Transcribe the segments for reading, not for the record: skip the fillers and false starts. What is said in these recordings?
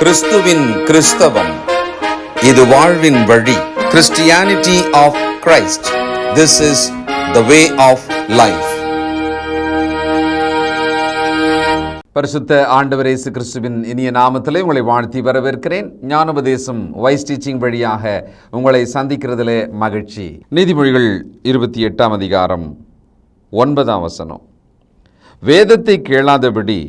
கிறிஸ்துவின் கிறிஸ்தவம், இது வாழ்வின் வழி. Christianity of Christ. This is the way of life. பரிசுத்த ஆண்டவர் இயேசு கிறிஸ்துவின் இனிய நாமத்திலே உங்களை வாழ்த்தி வரவேற்கிறேன். ஞானோபதேசம் வாய்ஸ் டீச்சிங் வழியாக உங்களை சந்திக்கிறதிலே மகிழ்ச்சி. நீதிமொழிகள் 28 அதிகாரம் 9 வசனம். வேதத்தை கேளாதபடி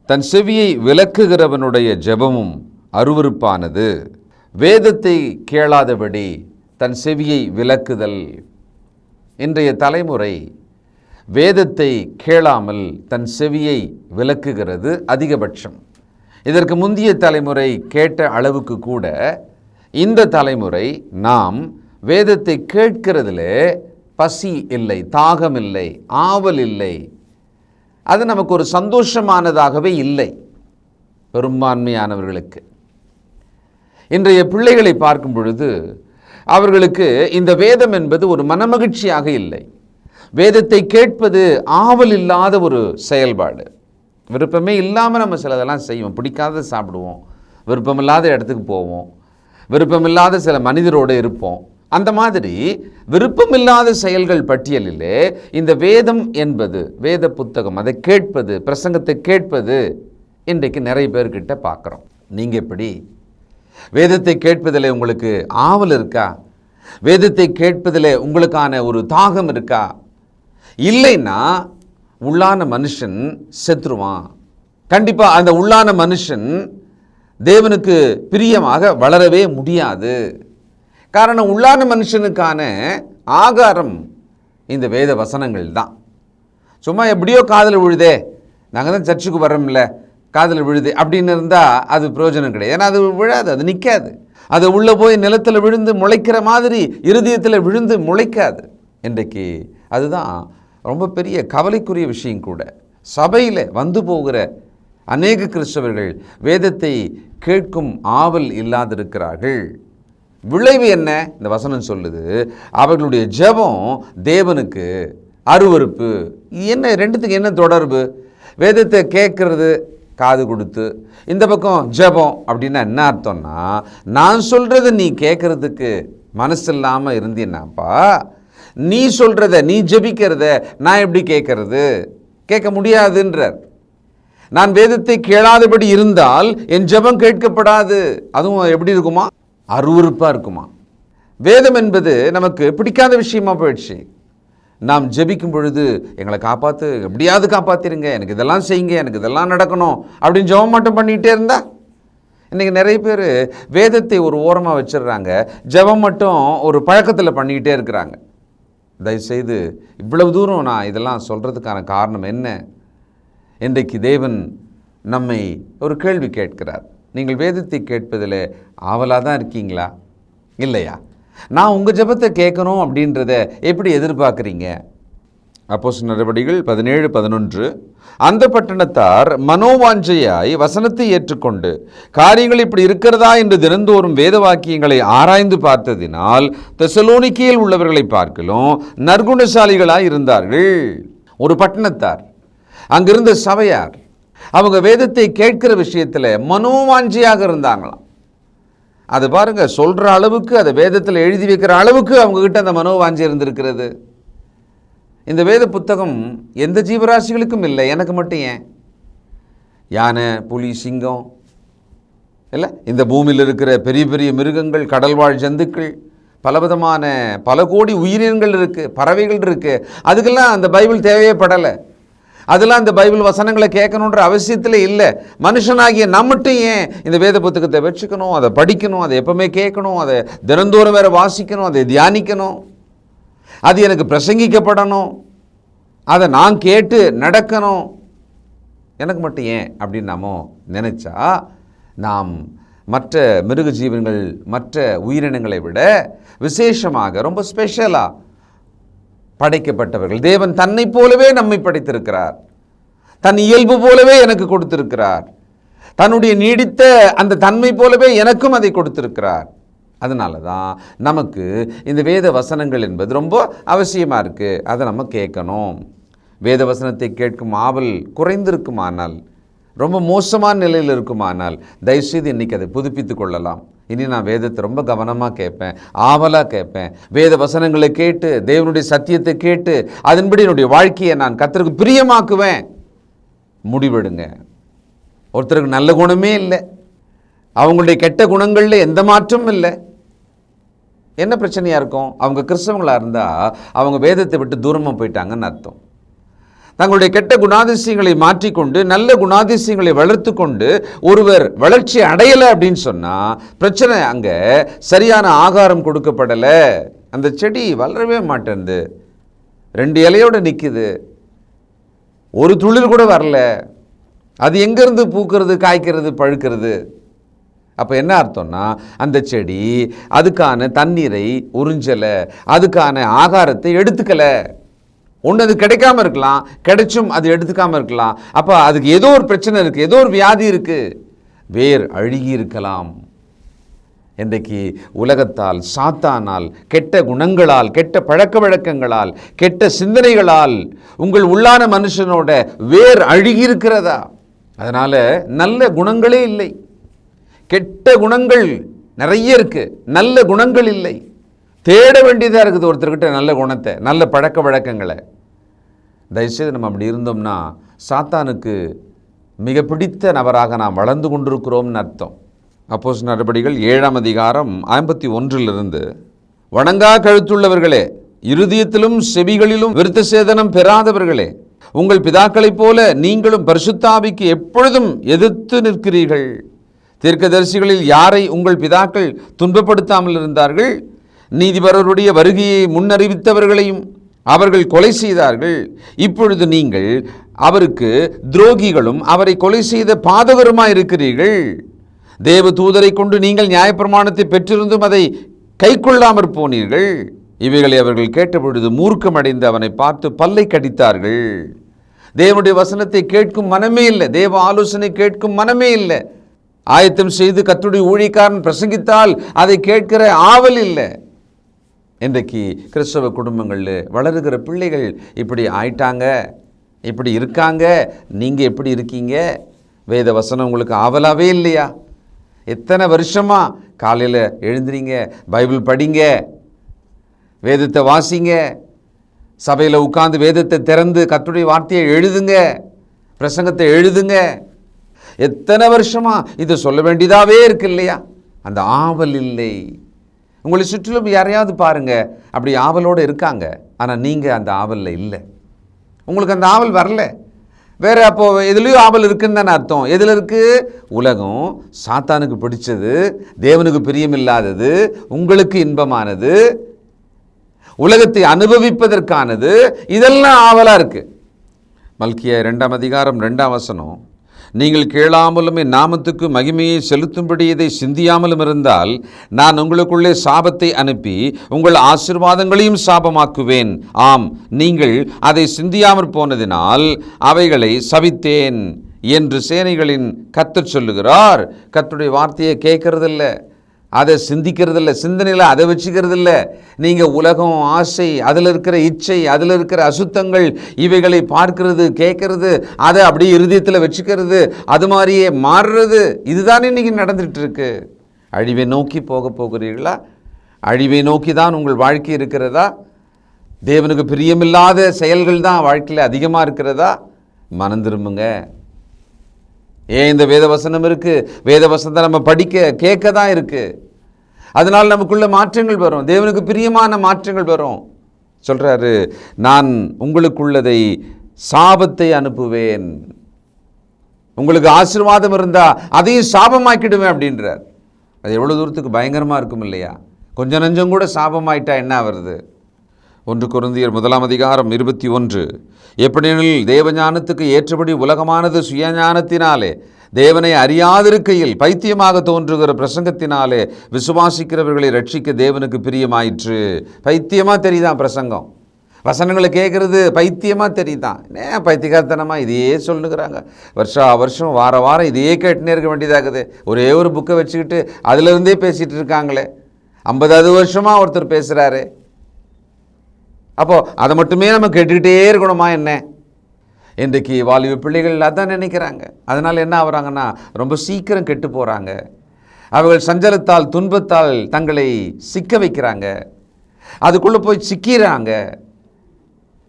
தன் செவியை விலக்குகிறவனுடைய ஜெபமும் அருவருப்பானது. வேதத்தை கேளாதபடி தன் செவியை விலக்குதல். இன்றைய தலைமுறை வேதத்தை கேளாமல் தன் செவியை விலக்குகிறது அதிகபட்சம். இதற்கு முந்தைய தலைமுறை கேட்ட அளவுக்கு கூட இந்த தலைமுறை நாம் வேதத்தை கேட்கிறதிலே பசி இல்லை, தாகம் இல்லை, ஆவல் இல்லை. அது நமக்கு ஒரு சந்தோஷமானதாகவே இல்லை. பெரும்பான்மையானவர்களுக்கு இன்றைய பிள்ளைகளை பார்க்கும் பொழுது அவர்களுக்கு இந்த வேதம் என்பது ஒரு மனமகிழ்ச்சியாக இல்லை. வேதத்தை கேட்பது ஆவல் இல்லாத ஒரு செயல்பாடு. விருப்பமே இல்லாமல் நம்ம சிலதெல்லாம் செய்வோம். பிடிக்காத சாப்பிடுவோம், விருப்பமில்லாத இடத்துக்கு போவோம், விருப்பமில்லாத சில மனிதரோடு இருப்போம். அந்த மாதிரி விருப்பமில்லாத செயல்கள் பட்டியலிலே இந்த வேதம் என்பது, வேத புத்தகம், அதை கேட்பது, பிரசங்கத்தை கேட்பது இன்றைக்கு நிறைய பேர்கிட்ட பார்க்குறோம். நீங்கள் எப்படி வேதத்தை கேட்பதில் உங்களுக்கு ஆவல் இருக்கா? வேதத்தை கேட்பதில் உங்களுக்கான ஒரு தாகம் இருக்கா? இல்லைன்னா உள்ளான மனுஷன் செத்துருவான். கண்டிப்பாக அந்த உள்ளான மனுஷன் தேவனுக்கு பிரியமாக வளரவே முடியாது. காரணம், உள்ளான மனுஷனுக்கான ஆகாரம் இந்த வேத வசனங்கள் தான். சும்மா எப்படியோ காதில் விழுதே, நாங்கள் தான் சர்ச்சுக்கு வரோம்ல, காதில் விழுது அப்படின்னு இருந்தால் அது பிரயோஜனம் கிடையாது. ஏன்னா அது விழாது, அது நிற்காது. அது உள்ளே போய் நிலத்தில் விழுந்து முளைக்கிற மாதிரி இருதயத்தில் விழுந்து முளைக்காது. இன்றைக்கு அதுதான் ரொம்ப பெரிய கவலைக்குரிய விஷயம் கூட. சபையில் வந்து போகிற அநேக கிறிஸ்தவர்கள் வேதத்தை கேட்கும் ஆவல் இல்லாதிருக்கிறார்கள். விளைவு என்ன? இந்த வசனம் சொல்லுது, அவர்களுடைய ஜெபம் தேவனுக்கு அருவருப்பு. என்ன, ரெண்டுத்துக்கு என்ன தொடர்பு? வேதத்தை கேட்கறது காது கொடுத்து, இந்த பக்கம் ஜெபம் அப்படின்னா என்ன அர்த்தம்னா, நான் சொல்கிறத நீ கேட்கறதுக்கு மனசு இல்லாமல் இருந்தீன்னாப்பா, நீ சொல்கிறத, நீ ஜெபிக்கிறத நான் எப்படி கேட்கறது? கேட்க முடியாதுன்றார். நான் வேதத்தை கேளாதபடி இருந்தால் என் ஜெபம் கேட்கப்படாது. அதுவும் எப்படி இருக்குமா? அருவருப்பாக இருக்குமா? வேதம் என்பது நமக்கு பிடிக்காத விஷயமா போயிடுச்சு. நாம் ஜெபிக்கும் பொழுது எங்களை காப்பாற்று, எப்படியாவது காப்பாற்றிருங்க, எனக்கு இதெல்லாம் செய்யுங்க, எனக்கு இதெல்லாம் நடக்கணும் அப்படின்னு ஜெபம் மட்டும் பண்ணிகிட்டே இருந்தா, இன்றைக்கி நிறைய பேர் வேதத்தை ஒரு ஓரமாக வச்சிடுறாங்க, ஜெபம் மட்டும் ஒரு பழக்கத்தில் பண்ணிக்கிட்டே இருக்கிறாங்க. தயவுசெய்து இவ்வளவு தூரம் நான் இதெல்லாம் சொல்கிறதுக்கான காரணம் என்ன? இன்றைக்கு தேவன் நம்மை ஒரு கேள்வி கேட்கிறார். நீங்கள் வேதத்தை கேட்பதில் ஆவலாக தான் இருக்கீங்களா? இல்லையா? நான் உங்கள் ஜெபத்தை கேட்கணும் அப்படின்றத எப்படி எதிர்பார்க்குறீங்க? அப்போஸ்தலர் நடவடிக்கைகள் 17:11. அந்த பட்டணத்தார் மனோவாஞ்சையாய் வசனத்தை ஏற்றுக்கொண்டு காரியங்கள் இப்படி இருக்கிறதா என்று தினந்தோறும் வேத வாக்கியங்களை ஆராய்ந்து பார்த்ததினால் தெசலோனிக்கேயில் உள்ளவர்களை பார்க்கலும் நற்குணசாலிகளாய் இருந்தார்கள். ஒரு பட்டணத்தார், அங்கிருந்த சபையார், அவங்க வேதத்தை கேட்கிற விஷயத்தில் மனோவாஞ்சியாக இருந்தாங்களாம். அது பாருங்க, சொல்கிற அளவுக்கு, அதை வேதத்தில் எழுதி வைக்கிற அளவுக்கு அவங்கக்கிட்ட அந்த மனோவாஞ்சி இருந்திருக்கிறது. இந்த வேத புத்தகம் எந்த ஜீவராசிகளுக்கும் இல்லை, எனக்கு மட்டும் ஏன்? யானை, புலி, சிங்கம் இல்லை, இந்த பூமியில் இருக்கிற பெரிய பெரிய மிருகங்கள், கடல்வாழ் ஜந்துக்கள், பலவிதமான பல கோடி உயிரினங்கள் இருக்குது, பறவைகள் இருக்குது. அதுக்கெல்லாம் அந்த பைபிள் தேவையே படலை. அதெல்லாம் இந்த பைபிள் வசனங்களை கேட்கணுன்ற அவசியத்தில் இல்லை. மனுஷனாகிய நம்மட்டும் ஏன் இந்த வேத புத்தகத்தை வச்சுக்கணும், அதை படிக்கணும், அதை எப்பவுமே கேட்கணும், அதை தினந்தோறும் வேறு வாசிக்கணும், அதை தியானிக்கணும், அது எனக்கு பிரசங்கிக்கப்படணும், அதை நான் கேட்டு நடக்கணும், எனக்கு மட்டும் ஏன் அப்படின்னு நாம நினச்சா, நாம் மற்ற மிருக ஜீவன்கள், மற்ற உயிரினங்களை விட விசேஷமாக ரொம்ப ஸ்பெஷலாக படைக்கப்பட்டவர்கள். தேவன் தன்னை போலவே நம்மை படைத்திருக்கிறார். தன் இயல்பு போலவே எனக்கு கொடுத்திருக்கிறார். தன்னுடைய நீடித்த அந்த தன்மை போலவே எனக்கும் அதை கொடுத்திருக்கிறார். அதனால தான் நமக்கு இந்த வேத வசனங்கள் என்பது ரொம்ப அவசியமாக இருக்குது. அதை நம்ம கேட்கணும். வேத வசனத்தை கேட்கும் ஆவல் குறைந்திருக்குமானால் ரொம்ப மோசமான நிலையில் இருக்குமானால் தயவுசெய்து இன்றைக்கி அதை புதுப்பித்து கொள்ளலாம். இனி நான் வேதத்தை ரொம்ப கவனமாக கேட்பேன், ஆவலாக கேட்பேன். வேத வசனங்களை கேட்டு, தேவனுடைய சத்தியத்தை கேட்டு, அதன்படி என்னுடைய வாழ்க்கையை நான் கர்த்தருக்கு பிரியமாக்குவேன். முடிவெடுங்க. ஒருத்தருக்கு நல்ல குணமே இல்லை, அவங்களுடைய கெட்ட குணங்களில் எந்த மாற்றமும் இல்லை. என்ன பிரச்சனையாக இருக்கும்? அவங்க கிறிஸ்தவங்களாக இருந்தால் அவங்க வேதத்தை விட்டு தூரமாக போயிட்டாங்கன்னு அர்த்தம். தங்களுடைய கெட்ட குணாதிசயங்களை மாற்றிக்கொண்டு நல்ல குணாதிசயங்களை வளர்த்து கொண்டு ஒருவர் வளர்ச்சி அடையலை அப்படின்னு சொன்னால் பிரச்சனை அங்கே சரியான ஆகாரம் கொடுக்கப்படலை. அந்த செடி வளரவே மாட்டேங்குது, 2 இலையோடு நிற்குது, ஒரு துளிர் கூட வரல. அது எங்கேருந்து பூக்கிறது, காய்க்கிறது, பழுக்கிறது? அப்போ என்ன அர்த்தம்னா, அந்த செடி அதுக்கான தண்ணீரை உறிஞ்சலை, அதுக்கான ஆகாரத்தை எடுத்துக்கலை. ஒன்று அது கிடைக்காம இருக்கலாம், கிடைச்சும் அது எடுத்துக்காமல் இருக்கலாம். அப்போ அதுக்கு ஏதோ ஒரு பிரச்சனை இருக்குது, ஏதோ ஒரு வியாதி இருக்குது, வேர் அழுகி இருக்கலாம். இன்றைக்கு உலகத்தால், சாத்தானால், கெட்ட குணங்களால், கெட்ட பழக்க வழக்கங்களால், கெட்ட சிந்தனைகளால் உங்கள் உள்ளான மனுஷனோட வேர் அழுகி இருக்கிறதா? அதனால் நல்ல குணங்களே இல்லை, கெட்ட குணங்கள் நிறைய இருக்குது, நல்ல குணங்கள் இல்லை. தேட வேண்டியதாக இருக்குது ஒருத்தர்கிட்ட நல்ல குணத்தை, நல்ல பழக்க வழக்கங்களை. தயவுசெய்து நம்ம அப்படி இருந்தோம்னா சாத்தானுக்கு மிக பிடித்த நபராக நாம் வளர்ந்து கொண்டிருக்கிறோம்னு அர்த்தம். அப்போஸ்தலர் நடபடிகள் 7ஆம் அதிகாரம் 51 வணங்கா கழுத்துள்ளவர்களே, இருதயத்திலும் செவிகளிலும் விருத்த சேதனம் பெறாதவர்களே, உங்கள் பிதாக்களைப் போல நீங்களும் பரிசுத்த ஆவிக்கு எப்பொழுதும் எதிர்த்து நிற்கிறீர்கள். தீர்க்கதரிசிகளில் யாரை உங்கள் பிதாக்கள் துன்பப்படுத்தாமல் இருந்தார்கள்? நீதிபரருடைய வருகையை முன்னறிவித்தவர்களையும் அவர்கள் கொலை செய்தார்கள். இப்பொழுது நீங்கள் அவருக்கு துரோகிகளும் அவரை கொலை செய்த பாதகருமாய் இருக்கிறீர்கள். தேவ தூதரை கொண்டு நீங்கள் நியாயப்பிரமாணத்தை பெற்றிருந்தும் அதை கை கொள்ளாமற் போனீர்கள். இவைகளை அவர்கள் கேட்டபொழுது மூர்க்கமடைந்து அவனை பார்த்து பல்லை கடித்தார்கள். தேவனுடைய வசனத்தை கேட்கும் மனமே இல்லை, தேவ ஆலோசனை கேட்கும் மனமே இல்லை. ஆயத்தம் செய்து கர்த்தருடைய ஊழியக்காரன் பிரசங்கித்தால் அதை கேட்கிற ஆவல் இல்லை. இன்றைக்கு கிறிஸ்தவ குடும்பங்களில் வளருகிற பிள்ளைகள் இப்படி ஆயிட்டாங்க, இப்படி இருக்காங்க. நீங்கள் எப்படி இருக்கீங்க? வேத வசனம் உங்களுக்கு ஆவலாகவே இல்லையா? எத்தனை வருஷமாக காலையில் எழுந்துறீங்க, பைபிள் படிங்க, வேதத்தை வாசிங்க, சபையில் உட்கார்ந்து வேதத்தை திறந்து கர்த்தருடைய வார்த்தையை எழுதுங்க, பிரசங்கத்தை எழுதுங்க. எத்தனை வருஷமாக இதை சொல்ல வேண்டியதாகவே இருக்கு இல்லையா? அந்த ஆவல் இல்லை. உங்களை சுற்றிலும் யாரையாவது பாருங்கள், அப்படி ஆவலோடு இருக்காங்க. ஆனால் நீங்கள் அந்த ஆவலில் இல்லை, உங்களுக்கு அந்த ஆவல் வரல. வேறு அப்போது எதுலேயும் ஆவல் இருக்குன்னு தானே அர்த்தம். எதில் இருக்குது? உலகம், சாத்தானுக்கு பிடிச்சது, தேவனுக்கு பிரியமில்லாதது, உங்களுக்கு இன்பமானது, உலகத்தை அனுபவிப்பதற்கானது, இதெல்லாம் ஆவலாக இருக்குது. மல்கியா 2ஆம் அதிகாரம் 2ஆம் வசனம், நீங்கள் கேளாமலும் என் நாமத்துக்கு மகிமையை செலுத்தும்படி இதை சிந்தியாமலும் இருந்தால் நான் உங்களுக்குள்ளே சாபத்தை அனுப்பி உங்கள் ஆசீர்வாதங்களையும் சாபமாக்குவேன். ஆம், நீங்கள் அதை சிந்தியாமற் போனதினால் அவைகளை சபித்தேன் என்று சேனைகளின் கர்த்தர் சொல்லுகிறார். கர்த்தருடைய வார்த்தையை கேட்கறதில்ல, அதை சிந்திக்கிறதில்ல, சிந்தனையில் அதை வச்சுக்கிறதில்ல. நீங்கள் உலகம், ஆசை, அதில் இருக்கிற இச்சை, அதில் இருக்கிற அசுத்தங்கள், இவைகளை பார்க்கறது, கேட்கறது, அதை அப்படியே இருதயத்தில் வச்சுக்கிறது, அது மாதிரியே மாறுறது, இதுதானே இன்றைக்கி நடந்துகிட்டு இருக்கு. அழிவை நோக்கி போகிறீர்களா? அழிவை நோக்கி தான் உங்கள் வாழ்க்கை இருக்கிறதா? தேவனுக்கு பிரியமில்லாத செயல்கள் தான் வாழ்க்கையில் அதிகமாக இருக்கிறதா? மனம் திரும்புங்க. ஏன் இந்த வேதவசனம் இருக்குது? வேதவசனத்தை நம்ம படிக்க கேட்க தான் இருக்குது. அதனால் நமக்குள்ள மாற்றங்கள் வரும், தேவனுக்கு பிரியமான மாற்றங்கள் வரும். சொல்கிறாரு, நான் உங்களுக்குள்ளதை சாபத்தை அனுப்புவேன், உங்களுக்கு ஆசீர்வாதம் இருந்தால் அதையும் சாபமாக்கிடுவேன் அப்படின்றார். அது எவ்வளோ தூரத்துக்கு பயங்கரமாக இருக்கும் இல்லையா? கொஞ்சம் நஞ்சம் கூட சாபமாயிட்டா என்ன வருது? 1 கொரிந்தியர் 1ஆம் அதிகாரம் 21, எப்படியெனில் தேவஞானத்துக்கு ஏற்றபடி உலகமானது சுயஞானத்தினாலே தேவனை அறியாதிருக்கையில் பைத்தியமாக தோன்றுகிற பிரசங்கத்தினாலே விசுவாசிக்கிறவர்களை ரட்சிக்க தேவனுக்கு பிரியமாயிற்று. பைத்தியமாக தெரியுதான் பிரசங்கம், வசனங்களை கேட்குறது பைத்தியமாக தெரியுதான். ஏன் பைத்தியகாரத்தனமாக இதையே சொல்லுங்கிறாங்க. வருஷம் வாரம் இதையே கேட்டுனே இருக்க வேண்டியதாகுது. ஒரே ஒரு புக்கை வச்சுக்கிட்டு அதிலிருந்தே பேசிகிட்டு இருக்காங்களே. 50 வருஷமாக ஒருத்தர் பேசுகிறாரு. அப்போது அதை மட்டுமே நம்ம கேட்டுக்கிட்டே இருக்கணுமா என்ன? இன்றைக்கு வாலிப பிள்ளைகள் அதான் நினைக்கிறாங்க. அதனால் என்ன ஆகுறாங்கன்னா ரொம்ப சீக்கிரம் கெட்டு போகிறாங்க. அவர்கள் சஞ்சலத்தால் துன்பத்தால் தங்களை சிக்க வைக்கிறாங்க, அதுக்குள்ளே போய் சிக்கிறாங்க.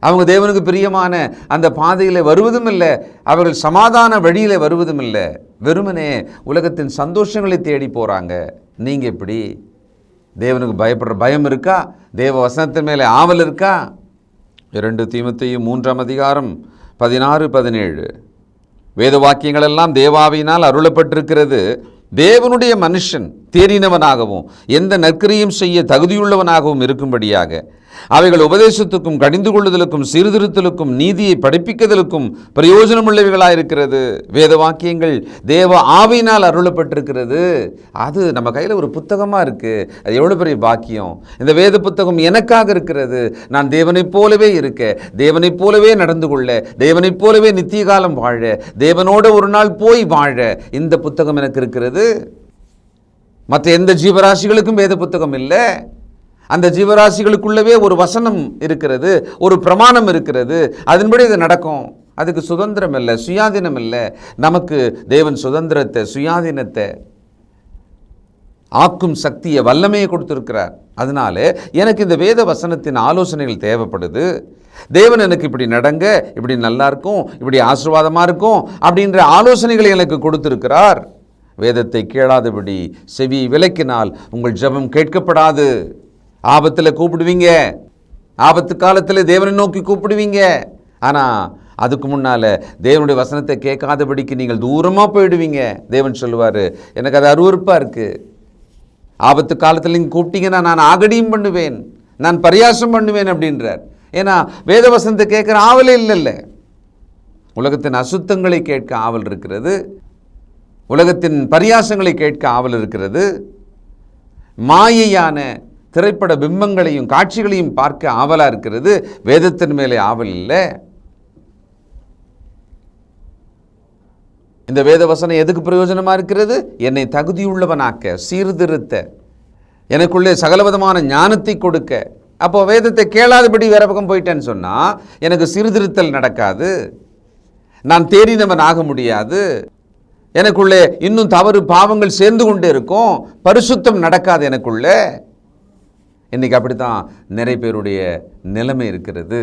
அவங்க தேவனுக்கு பிரியமான அந்த பாதையில் வருவதும் இல்லை, அவர்கள் சமாதான வழியில் வருவதும் இல்லை, வெறுமனே உலகத்தின் சந்தோஷங்களை தேடி போகிறாங்க. நீங்கள் எப்படி? தேவனுக்கு பயப்படுற பயம் இருக்கா? தேவ வசனத்தின் மேலே ஆவல் இருக்கா? 2 தீமோத்தேயு 3:16-17 வேத வாக்கியங்கள் எல்லாம் தேவாவியினால் அருளப்பட்டிருக்கிறது. தேவனுடைய மனுஷன் தேறினவனாகவும் எந்த நற்கிரியும் செய்ய தகுதியுள்ளவனாகவும் இருக்கும்படியாக அவைகள் உபதேசத்துக்கும் கடிந்து கொள்ளுதலுக்கும் சீர்திருத்தலுக்கும் நீதியை படிப்பிக்குதலுக்கும் பிரயோஜனமுள்ளவைகளாயிருக்கிறது. வேத வாக்கியங்கள் தேவ ஆவியினால் அருளப்பட்டிருக்கிறது. அது நம்ம கையில் ஒரு புத்தகமாக இருக்குது. அது எவ்வளோ பெரிய பாக்கியம்! இந்த வேத புத்தகம் எனக்காக இருக்கிறது. நான் தேவனைப் போலவே இருக்க, தேவனைப் போலவே நடந்து கொள்ள, தேவனைப் போலவே நித்திய காலம் வாழ, தேவனோட ஒரு நாள் போய் வாழ இந்த புத்தகம் எனக்கு இருக்கிறது. மற்ற எந்த ஜீவராசிகளுக்கும் வேத புத்தகம் இல்லை. அந்த ஜீவராசிகளுக்குள்ளவே ஒரு வசனம் இருக்கிறது, ஒரு பிரமாணம் இருக்கிறது, அதன்படி இது நடக்கும். அதுக்கு சுதந்திரம் இல்லை, சுயாதீனம் இல்லை. நமக்கு தேவன் சுதந்திரத்தை, சுயாதீனத்தை, ஆக்கும் சக்தியை, வல்லமையை கொடுத்திருக்கிறார். அதனால எனக்கு இந்த வேத வசனத்தின் ஆலோசனைகள் தேவைப்படுது. தேவன் எனக்கு இப்படி நடங்க, இப்படி நல்லா இருக்கும், இப்படி ஆசீர்வாதமாக இருக்கும் அப்படின்ற ஆலோசனைகளை எனக்கு கொடுத்திருக்கிறார். வேதத்தை கேளாதபடி செவி விலக்கினால் உங்கள் ஜெபம் கேட்கப்படாது. ஆபத்தில் கூப்பிடுவீங்க, ஆபத்து காலத்தில் தேவனை நோக்கி கூப்பிடுவீங்க. ஆனால் அதுக்கு முன்னால் தேவனுடைய வசனத்தை கேட்காதபடிக்கு நீங்கள் தூரமாக போயிடுவீங்க. தேவன் சொல்லுவார், எனக்கு அது அருவருப்பாக இருக்குது. ஆபத்து காலத்தில் நீங்கள் கூப்பிட்டீங்கன்னா நான் ஆகடியும் பண்ணுவேன், நான் பரியாசம் பண்ணுவேன் அப்படின்றார். ஏன்னா வேத வசனத்தை கேட்குற ஆவலே இல்லைல்ல. உலகத்தின் அசுத்தங்களை கேட்க ஆவல் இருக்கிறது, உலகத்தின் பரியாசங்களை கேட்க ஆவல் இருக்கிறது, மாயையான திரைப்பட பிம்பங்களையும் காட்சிகளையும் பார்க்க ஆவலாக இருக்கிறது. வேதத்தின் மேலே ஆவல் இல்லை. இந்த வேத வசனம் எதுக்கு பிரயோஜனமாக இருக்கிறது? என்னை தகுதியுள்ளவனாக்க, சீர்திருத்த, எனக்குள்ளே சகலவிதமான ஞானத்தை கொடுக்க. அப்போ வேதத்தை கேளாதபடி வேற பக்கம் போயிட்டேன்னு சொன்னால் எனக்கு சீர்திருத்தல் நடக்காது, நான் தேறினவன் ஆக முடியாது, எனக்குள்ளே இன்னும் தவறு பாவங்கள் சேர்ந்து கொண்டே இருக்கும், பரிசுத்தம் நடக்காது எனக்குள்ளே. இன்றைக்கி அப்படி தான் நிறைய பேருடைய நிலைமை இருக்கிறது.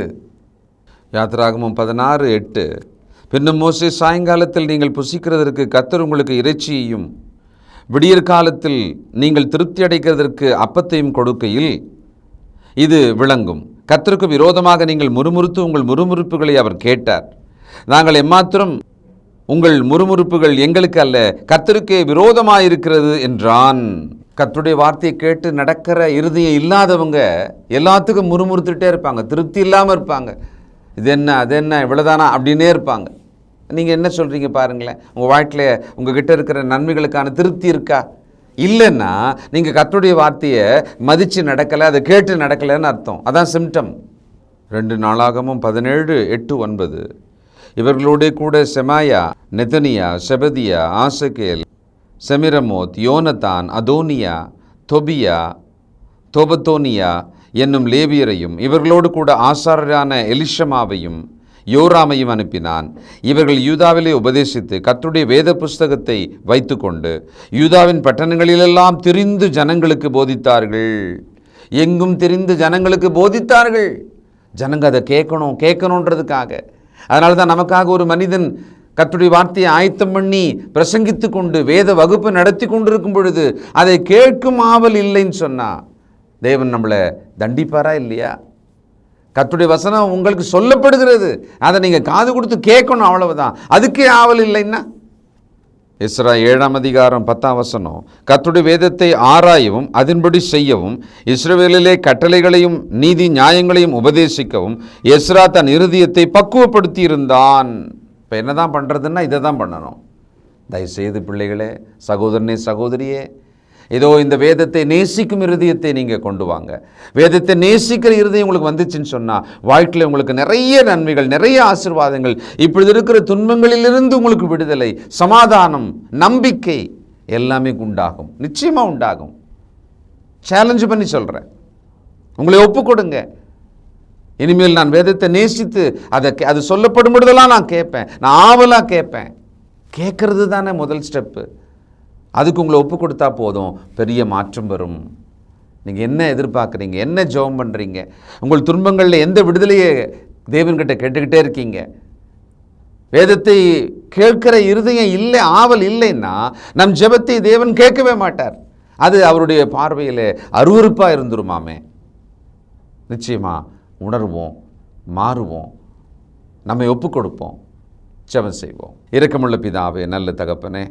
யாத்திராகமம் 16:8 பின்னும் மோசே, சாயங்காலத்தில் நீங்கள் புசிக்கிறதற்கு கர்த்தர் உங்களுக்கு இறைச்சியையும் விடியற் காலத்தில் நீங்கள் திருப்தி அடைக்கிறதற்கு அப்பத்தையும் கொடுக்கையில் இது விளங்கும். கர்த்தருக்கு விரோதமாக நீங்கள் முறுமுறுத்து உங்கள் முறுமுறுப்புகளை அவர் கேட்டார். நாங்கள் எம்மாத்திரம் உங்கள் முறுமுறுப்புகள் எங்களுக்கு அல்ல, கர்த்தருக்கே விரோதமாயிருக்கிறது என்றான். கர்த்தருடைய வார்த்தையை கேட்டு நடக்கிற இருதயம் இல்லாதவங்க எல்லாத்துக்கும் முறுமுறுத்துட்டே இருப்பாங்க, திருப்தி இல்லாமல் இருப்பாங்க. இது என்ன, அது என்ன, இவ்வளோதானா அப்படின்னே இருப்பாங்க. நீங்கள் என்ன சொல்கிறீங்க பாருங்களேன். உங்கள் வாழ்க்கையில் உங்ககிட்ட இருக்கிற நன்மைகளுக்கான திருப்தி இருக்கா? இல்லைன்னா நீங்கள் கர்த்தருடைய வார்த்தையை மதித்து நடக்கலை, அதை கேட்டு நடக்கலைன்னு அர்த்தம். அதான் சிம்டம். 2 நாளாகமும் 17:8-9 இவர்களோட கூட செமாயா, நெதனியா, செபதியா, ஆசகேல், செமிரமோத், யோனத்தான், அதோனியா, தொபியா, தோபத்தோனியா என்னும் லேவியரையும் இவர்களோடு கூட ஆசாரியரான எலிஷமாவையும் யோராமையும் அனுப்பினான். இவர்கள் யூதாவிலே உபதேசித்து கர்த்தருடைய வேத புஸ்தகத்தை வைத்துக்கொண்டு யூதாவின் பட்டணங்களிலெல்லாம் திரிந்து ஜனங்களுக்கு போதித்தார்கள். எங்கும் திரிந்து ஜனங்களுக்கு போதித்தார்கள். ஜனங்க அதை கேட்கணுன்றதுக்காக. அதனால தான் நமக்காக ஒரு மனிதன் கர்த்தருடைய வார்த்தையை ஆயத்தம் பண்ணி பிரசங்கித்து கொண்டு வேத வகுப்பு நடத்தி கொண்டிருக்கும் பொழுது அதை கேட்கும் ஆவல் இல்லைன்னு சொன்னால் தேவன் நம்மளை தண்டிப்பாரா இல்லையா? கர்த்தருடைய வசனம் உங்களுக்கு சொல்லப்படுகிறது, அதை நீங்கள் காது கொடுத்து கேட்கணும், அவ்வளவுதான். அதுக்கே ஆவல் இல்லைன்னா? எஸ்ரா 7:10 கர்த்தருடைய வேதத்தை ஆராயவும் அதன்படி செய்யவும் இஸ்ரவேலிலே கட்டளைகளையும் நீதி நியாயங்களையும் உபதேசிக்கவும் எஸ்ரா தன் இருதயத்தை பக்குவப்படுத்தி இருந்தான். இப்போ என்ன தான் பண்ணுறதுன்னா இதை தான் பண்ணணும். தயவுசெய்து பிள்ளைகளே, சகோதரனே, சகோதரியே, ஏதோ இந்த வேதத்தை நேசிக்கும் இருதயத்தை நீங்கள் கொண்டு வாங்க. வேதத்தை நேசிக்கிற இருதயம் உங்களுக்கு வந்துச்சுன்னு சொன்னால் வாழ்க்கையில் உங்களுக்கு நிறைய நன்மைகள், நிறைய ஆசீர்வாதங்கள், இப்பொழுது இருக்கிற துன்பங்களிலிருந்து உங்களுக்கு விடுதலை, சமாதானம், நம்பிக்கை எல்லாமே உண்டாகும், நிச்சயமாக உண்டாகும். சேலஞ்சு பண்ணி சொல்கிறேன். உங்களை ஒப்பு கொடுங்க. இனிமேல் நான் வேதத்தை நேசித்து அது சொல்லப்படும் பொழுதெல்லாம் நான் கேட்பேன், நான் ஆவலாக கேட்பேன். கேட்கறது தானே முதல் ஸ்டெப்பு. அதுக்கு உங்களை ஒப்பு கொடுத்தா போதும், பெரிய மாற்றம் வரும். நீங்கள் என்ன எதிர்பார்க்குறீங்க, என்ன ஜெபம் பண்ணுறீங்க, உங்கள் துன்பங்களில் எந்த விடுதலையை தேவன்கிட்ட கேட்டுக்கிட்டே இருக்கீங்க? வேதத்தை கேட்கிற இருதயம் இல்லை, ஆவல் இல்லைன்னா நம் ஜெபத்தை தேவன் கேட்கவே மாட்டார். அது அவருடைய பார்வையில் அருவருப்பாக இருந்துருமாமே. நிச்சயமாக உணர்வோம், மாறுவோம், நம்மை ஒப்பு கொடுப்போம், ஜெபம் செய்வோம். இரக்கமுள்ள பிதாவே, நல்ல தகப்பனே,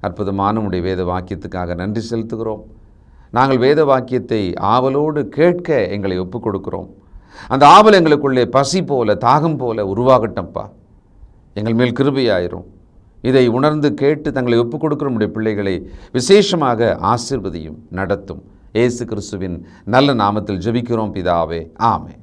அற்புதமான உடைய வேத வாக்கியத்துக்காக நன்றி செலுத்துகிறோம். நாங்கள் வேத வாக்கியத்தை ஆவலோடு கேட்க எங்களை ஒப்பு கொடுக்கிறோம். அந்த ஆவல் எங்களுக்குள்ளே பசி போல, தாகம் போல உருவாகட்டம்ப்பா. எங்கள் மேல் கிருபையாயிரும். இதை உணர்ந்து கேட்டு தங்களை ஒப்பு கொடுக்கிற நம்முடைய பிள்ளைகளை விசேஷமாக ஆசீர்வதியும், நடத்தும். இயேசு கிறிஸ்துவின் நல்ல நாமத்தில் ஜெபிக்கிறோம் பிதாவே, ஆமென்.